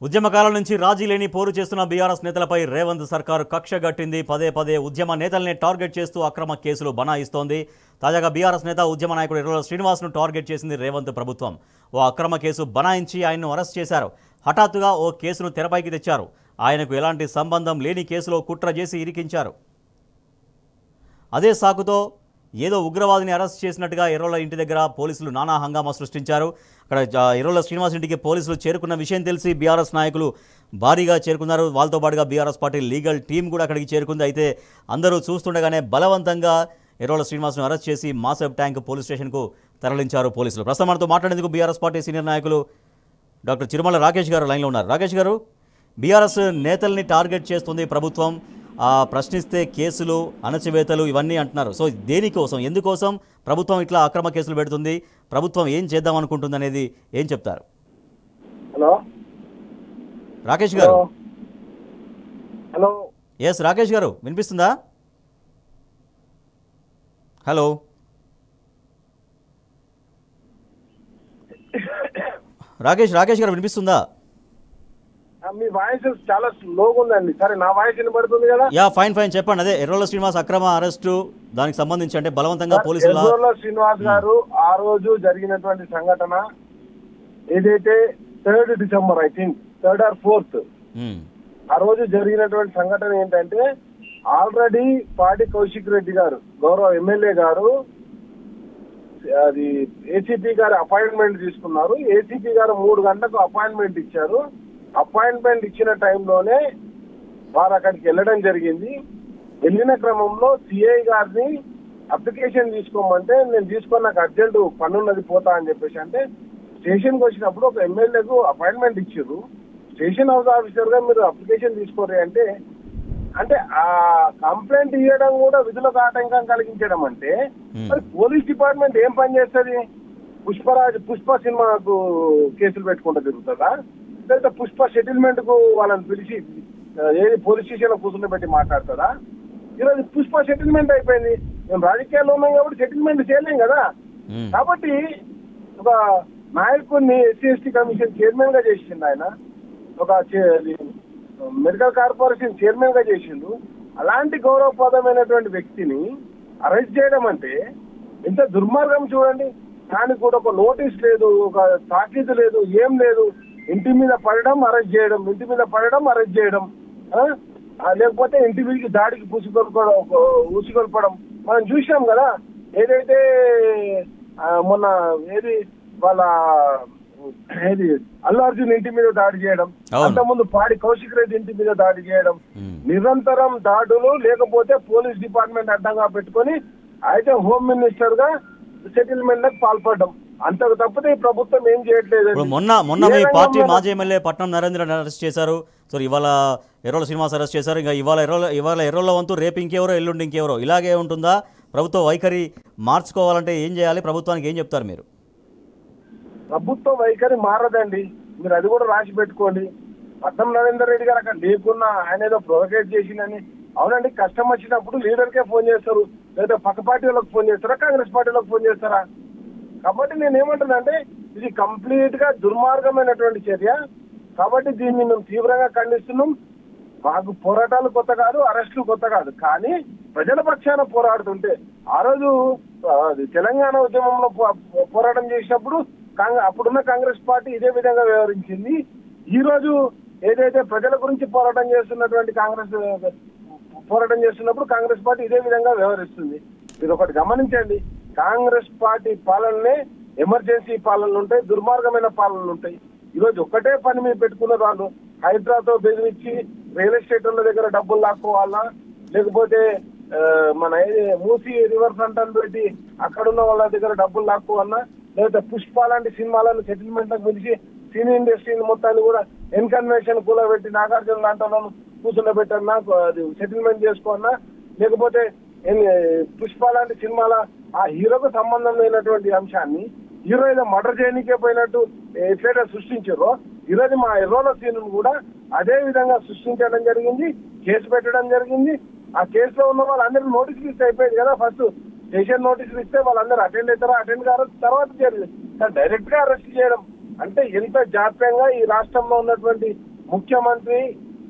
ఉద్యమకాలం నుంచి రాజీ లేని పోరు చేస్తున్న బీఆర్ఎస్ నేతలపై రేవంత్ సర్కారు కక్ష గట్టింది. పదే పదే ఉద్యమ నేతల్ని టార్గెట్ చేస్తూ అక్రమ కేసులు బనాయిస్తోంది. తాజాగా బీఆర్ఎస్ నేత ఉద్యమ నాయకుడు ఎర్రల శ్రీనివాస్ను టార్గెట్ చేసింది రేవంత్ ప్రభుత్వం. ఓ అక్రమ కేసు బనాయించి ఆయన్ను అరెస్ట్ చేశారు. హఠాత్తుగా ఓ కేసును తెరపైకి తెచ్చారు. ఆయనకు ఎలాంటి సంబంధం లేని కేసులో కుట్ర చేసి ఇరికించారు. అదే సాకుతో ఏదో ఉగ్రవాదిని అరెస్ట్ చేసినట్టుగా ఎర్రోల ఇంటి దగ్గర పోలీసులు నానా హంగామా సృష్టించారు. అక్కడ ఎర్రోల శ్రీనివాస్ ఇంటికి పోలీసులు చేరుకున్న విషయం తెలిసి బీఆర్ఎస్ నాయకులు భారీగా చేరుకున్నారు. వాళ్ళతో పాటుగా బీఆర్ఎస్ పార్టీ లీగల్ టీం కూడా అక్కడికి చేరుకుంది. అయితే అందరూ చూస్తుండగానే బలవంతంగా ఎర్రోల శ్రీనివాస్ను అరెస్ట్ చేసి మాసబ్ ట్యాంక్ పోలీస్ స్టేషన్కు తరలించారు పోలీసులు. ప్రస్తుతం మనతో మాట్లాడేందుకు బీఆర్ఎస్ పార్టీ సీనియర్ నాయకులు డాక్టర్ చిరుమల రాకేష్ గారు లైన్లో ఉన్నారు. రాకేష్ గారు, బీఆర్ఎస్ నేతల్ని టార్గెట్ చేస్తుంది ప్రభుత్వం, ప్రశ్నిస్తే కేసులు, అణచివేతలు ఇవన్నీ అంటున్నారు. సో దేనికోసం, ఎందుకోసం ప్రభుత్వం ఇట్లా అక్రమ కేసులు పెడుతుంది? ప్రభుత్వం ఏం చేద్దాం అనుకుంటుంది అనేది ఏం చెప్తారు? హలో రాకేష్ గారు. హలో ఎస్ రాకేష్ గారు, వినిపిస్తుందా? హలో రాకేష్ గారు, వినిపిస్తుందా? మీ వాయిస్ చాలా స్లోగా ఉందండి. సరే, నా వాయిస్ వినబడుతుంది కదా? యా, ఫైన్ చెప్పండి. అదే ఎర్రోల శ్రీనివాస్ అక్రమ అరెస్టు, దానికి సంబంధించి అంటే బలవంతంగా పోలీసులు. ఎర్రోల శ్రీనివాస్ గారు ఆ రోజు జరిగినటువంటి సంఘటన ఏదైతే 3rd December, I think 3rd or 4th, ఆ రోజు జరిగినటువంటి సంఘటన ఏంటంటే, ఆల్రెడీ పాడి కౌశిక్ రెడ్డి గారు, గౌరవ ఎమ్మెల్యే గారు, అది ఏసీపీ గారు అపాయింట్మెంట్ తీసుకున్నారు. ఏసీపీ గారు 3 గంటలకు అపాయింట్మెంట్ ఇచ్చారు. అపాయింట్మెంట్ ఇచ్చిన టైంలోనే వారు అక్కడికి వెళ్ళడం జరిగింది. వెళ్ళిన క్రమంలో సిఐ గారిని అప్లికేషన్ తీసుకోమంటే, నేను తీసుకొని నాకు అర్జెంట్ పనున్నది పోతా అని చెప్పేసి అంటే, స్టేషన్కి వచ్చినప్పుడు ఒక ఎమ్మెల్యేకు అపాయింట్మెంట్ ఇచ్చారు. స్టేషన్ హౌస్ ఆఫీసర్ గా మీరు అప్లికేషన్ తీసుకోరే అంటే ఆ కంప్లైంట్ ఇవ్వడం కూడా విధులకు ఆటంకం కలిగించడం అంటే, మరి పోలీస్ డిపార్ట్మెంట్ ఏం పని చేస్తుంది? పుష్ప సినిమాకు కేసులు పెట్టుకుంటూ తిరుగుతుందా? లేదా పుష్ప సెటిల్మెంట్ కు వాళ్ళని పిలిచి ఏది పోలీస్ స్టేషన్ లో కూర్చుని పెట్టి మాట్లాడుతుందా? ఈరోజు పుష్ప సెటిల్మెంట్ అయిపోయింది. మేము రాజకీయాల్లో ఉన్నాం కాబట్టి సెటిల్మెంట్ చేయలేం కదా. కాబట్టి ఒక నాయకుడిని ఎస్సీ ఎస్టీ కమిషన్ చైర్మన్ గా చేసిండు ఆయన, ఒక మెడికల్ కార్పొరేషన్ చైర్మన్ గా చేసిండు. అలాంటి గౌరవప్రదమైనటువంటి వ్యక్తిని అరెస్ట్ చేయడం అంటే ఎంత దుర్మార్గం చూడండి. దానికి కూడా ఒక నోటీస్ లేదు, ఒక తాకీదు లేదు, ఏం లేదు. ఇంటి మీద పడడం, అరెస్ట్ చేయడం, ఇంటి మీద పడడం, అరెస్ట్ చేయడం, లేకపోతే ఇంటి మీదకి దాడికి ఊసిగొల్పడం మనం చూసాం కదా. ఏదైతే మొన్న వాళ్ళ అల్లు అర్జున్ ఇంటి మీద దాడి చేయడం, అంతకుముందు పాడి కౌశిక్ రెడ్డి ఇంటి మీద దాడి చేయడం, నిరంతరం దాడులు, లేకపోతే పోలీస్ డిపార్ట్మెంట్ అడ్డంగా పెట్టుకొని అయితే హోమ్ మినిస్టర్ గా సెటిల్మెంట్ లకు పాల్పడడం, అంతకు తప్పితే ఈ ప్రభుత్వం ఏం చేయట్లేదు. మొన్న మీ పార్టీ మాజీ ఎమ్మెల్యే పట్నం నరేంద్ర అరెస్ట్ చేశారు. సో ఇవాళ ఎర్రోల శ్రీనివాస్ అరెస్ట్ చేశారు. ఇంకా ఇవాళ ఎర్రోల వంతు, రేపు ఇంకెవరో, ఎల్లుండి ఇంకెవరో, ఇలాగే ఉంటుందా? ప్రభుత్వ వైఖరి మార్చుకోవాలంటే ఏం చేయాలి? ప్రభుత్వానికి ఏం చెప్తారు మీరు? ప్రభుత్వ వైఖరి మారదండి, మీరు అది కూడా రాసి పెట్టుకోండి. పట్నం నరేందర్ రెడ్డి గారు అక్కడ లేకున్నా ఆయన ఏదో ప్రొవోకేట్ చేసిందని. అవునండి, కష్టం వచ్చినప్పుడు లీడర్కే ఫోన్ చేస్తారు, లేదా పక్క పార్టీ వాళ్ళకి ఫోన్ చేస్తారా, కాంగ్రెస్ పార్టీ వాళ్ళకి ఫోన్ చేస్తారా? కాబట్టి నేను ఏమంటున్నానంటే, ఇది కంప్లీట్ గా దుర్మార్గమైనటువంటి చర్య. కాబట్టి దీన్ని మేము తీవ్రంగా ఖండిస్తున్నాం. మాకు పోరాటాలు కొత్త కాదు, అరెస్టులు కొత్త కాదు, కానీ ప్రజల పక్షాన పోరాడుతుంటే, ఆ రోజు తెలంగాణ ఉద్యమంలో పోరాటం చేసినప్పుడు అప్పుడున్న కాంగ్రెస్ పార్టీ ఇదే విధంగా వ్యవహరించింది. ఈ రోజు ఏదైతే ప్రజల గురించి పోరాటం చేస్తున్నప్పుడు కాంగ్రెస్ పార్టీ ఇదే విధంగా వ్యవహరిస్తుంది. మీరు ఒకటి గమనించండి, కాంగ్రెస్ పార్టీ పాలనలే ఎమర్జెన్సీ పాలనలు ఉంటాయి, దుర్మార్గమైన పాలనలు ఉంటాయి. ఈరోజు ఒక్కటే పని మీద పెట్టుకున్న వాళ్ళు హైడ్రాతో బెదిరించి రియల్ ఎస్టేట్ వాళ్ళ దగ్గర డబ్బులు లాక్కోవాలా, లేకపోతే మన మూసీ రివర్ ఫ్రంట్ అని పెట్టి అక్కడున్న వాళ్ళ దగ్గర డబ్బులు లాక్కోవాలన్నా, లేకపోతే పుష్ప లాంటి సినిమాలను సెటిల్మెంట్ లకు పిలిచి సినీ ఇండస్ట్రీని మొత్తాన్ని కూడా ఎన్కన్వెన్షన్ కూలబెట్టి నాగార్జున లాంటి వాళ్ళను కూర్చుండబెట్టన్నా, సెటిల్మెంట్ చేసుకోన్నా, లేకపోతే పుష్ప లాంటి సినిమాల ఆ హీరోకు సంబంధం లేనటువంటి అంశాన్ని హీరో ఏదో మర్డర్ చేయడానికే పోయినట్టు ఎట్లయితే సృష్టించారో, ఈరోజు మా ఎర్రోల సీన్ కూడా అదే విధంగా సృష్టించడం జరిగింది, కేసు పెట్టడం జరిగింది. ఆ కేసులో ఉన్న వాళ్ళందరికీ నోటీసులు ఇస్తే అయిపోయింది కదా. ఫస్ట్ స్టేషన్ నోటీసులు ఇస్తే వాళ్ళందరూ అటెండ్ అవుతారా, అటెండ్ కారు, తర్వాత డైరెక్ట్ గా అరెస్ట్ చేయడం అంటే ఎంత జాప్యంగా ఈ రాష్ట్రంలో ఉన్నటువంటి ముఖ్యమంత్రి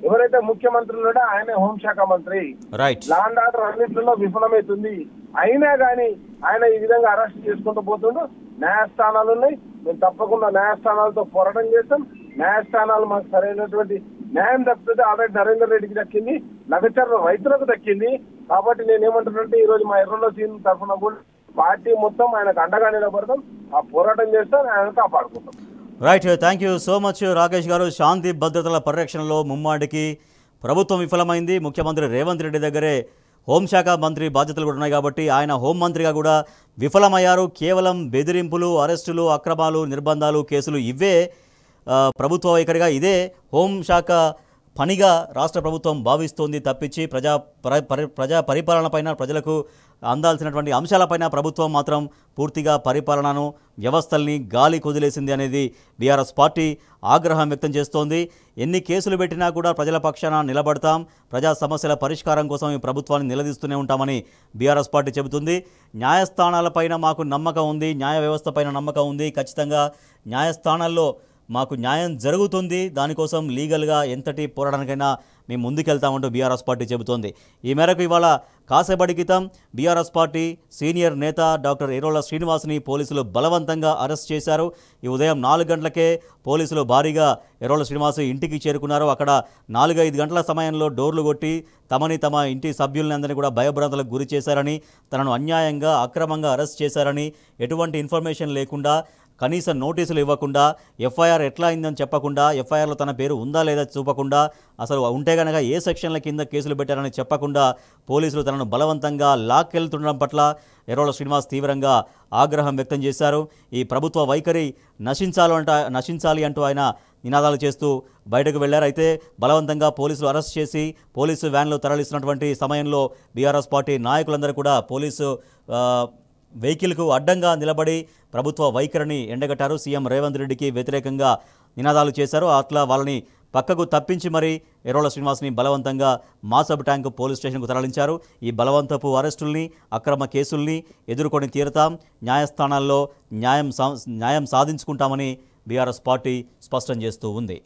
ఎవరైతే ముఖ్యమంత్రి ఉన్నాడో ఆయనే హోంశాఖ మంత్రి. రైట్. లా అండ్ ఆర్డర్ అన్నింటిలో విఫలమవుతుంది. అయినా కానీ ఆయన ఈ విధంగా అరెస్ట్ చేసుకుంటూ పోతుండు. న్యాయస్థానాలు ఉన్నాయి, మేము తప్పకుండా న్యాయస్థానాలతో పోరాటం చేస్తాం. న్యాయస్థానాలు మాకు సరైనటువంటి న్యాయం దక్కుతుంది. ఆల్రెడీ నరేందర్ రెడ్డికి దక్కింది, లగచర్ల రైతులకు దక్కింది. కాబట్టి నేనేమంటున్నానంటే ఈ రోజు మా ఎర్రలో సీన్ తరఫున కూడా పార్టీ మొత్తం ఆయనకు అండగా నిలబడతాం, ఆ పోరాటం చేస్తాం, ఆయన కాపాడుకుంటాం. Right, thank you so much Rakesh గారు. శాంతి భద్రతల పరిరక్షణలో ముమ్మాడికి ప్రభుత్వం విఫలమైంది. ముఖ్యమంత్రి రేవంత్ రెడ్డి దగ్గరే హోంశాఖ మంత్రి బాధ్యతలు కూడా ఉన్నాయి కాబట్టి ఆయన హోంమంత్రిగా కూడా విఫలమయ్యారు. కేవలం బెదిరింపులు, అరెస్టులు, అక్రమాలు, నిర్బంధాలు, కేసులు ఇవే ప్రభుత్వ వైఖరిగా, ఇదే హోంశాఖ పనిగా రాష్ట్ర ప్రభుత్వం భావిస్తోంది తప్పించి ప్రజా పరిపాలనపైన, ప్రజలకు అందాల్సినటువంటి అంశాలపైన ప్రభుత్వం మాత్రం పూర్తిగా పరిపాలనను, వ్యవస్థల్ని గాలి కొదిలేసింది అనేది బీఆర్ఎస్ పార్టీ ఆగ్రహం వ్యక్తం చేస్తోంది. ఎన్ని కేసులు పెట్టినా కూడా ప్రజల పక్షాన నిలబడతాం, ప్రజా సమస్యల పరిష్కారం కోసం ఈ ప్రభుత్వాన్ని నిలదీస్తూనే ఉంటామని బీఆర్ఎస్ పార్టీ చెబుతుంది. న్యాయస్థానాలపైన మాకు నమ్మకం ఉంది, న్యాయ వ్యవస్థపైన నమ్మకం ఉంది, ఖచ్చితంగా న్యాయస్థానాల్లో మాకు న్యాయం జరుగుతుంది, దానికోసం లీగల్గా ఎంతటి పోరాటానికైనా మేము ముందుకెళ్తామంటూ బీఆర్ఎస్ పార్టీ చెబుతోంది. ఈ మేరకు ఇవాళ కాసేపటి క్రితం బీఆర్ఎస్ పార్టీ సీనియర్ నేత డాక్టర్ ఎర్రోళ్ల శ్రీనివాస్ని పోలీసులు బలవంతంగా అరెస్ట్ చేశారు. ఈ ఉదయం 4 గంటలకే పోలీసులు భారీగా ఎర్రోళ్ల శ్రీనివాస్ ఇంటికి చేరుకున్నారు. అక్కడ 4-5 గంటల సమయంలో డోర్లు కొట్టి తమని, తమ ఇంటి సభ్యులని అందరినీ కూడా భయభ్రాంతులకు గురి చేశారని, తనను అన్యాయంగా, అక్రమంగా అరెస్ట్ చేశారని, ఎటువంటి ఇన్ఫర్మేషన్ లేకుండా, కనీసం నోటీసులు ఇవ్వకుండా, ఎఫ్ఐఆర్ ఎట్లా అయిందని చెప్పకుండా, ఎఫ్ఐఆర్లో తన పేరు ఉందా లేదా చూపకుండా, అసలు ఉంటే కనుక ఏ సెక్షన్ల కింద కేసులు పెట్టారని చెప్పకుండా పోలీసులు తనను బలవంతంగా లాక్కెళ్తుండడం పట్ల ఎర్రోళ్ల శ్రీనివాస్ తీవ్రంగా ఆగ్రహం వ్యక్తం చేశారు. ఈ ప్రభుత్వ వైఖరి నశించాలి అంటూ ఆయన నినాదాలు చేస్తూ బయటకు వెళ్లారు. అయితే బలవంతంగా పోలీసులు అరెస్ట్ చేసి పోలీసు వ్యాన్లో తరలిస్తున్నటువంటి సమయంలో బీఆర్ఎస్ పార్టీ నాయకులందరూ కూడా పోలీసు వెహికల్కు అడ్డంగా నిలబడి ప్రభుత్వ వైఖరిని ఎండగట్టారు. సీఎం రేవంత్ రెడ్డికి వ్యతిరేకంగా నినాదాలు చేశారు. అట్లా వాళ్ళని పక్కకు తప్పించి మరీ ఎర్రోళ్ల శ్రీనివాస్ని బలవంతంగా మాసబ్ ట్యాంక్ పోలీస్ స్టేషన్కు తరలించారు. ఈ బలవంతపు అరెస్టుల్ని, అక్రమ కేసుల్ని ఎదుర్కొని తీరుతాం, న్యాయస్థానాల్లో న్యాయం సాధించుకుంటామని బీఆర్ఎస్ పార్టీ స్పష్టం చేస్తూ ఉంది.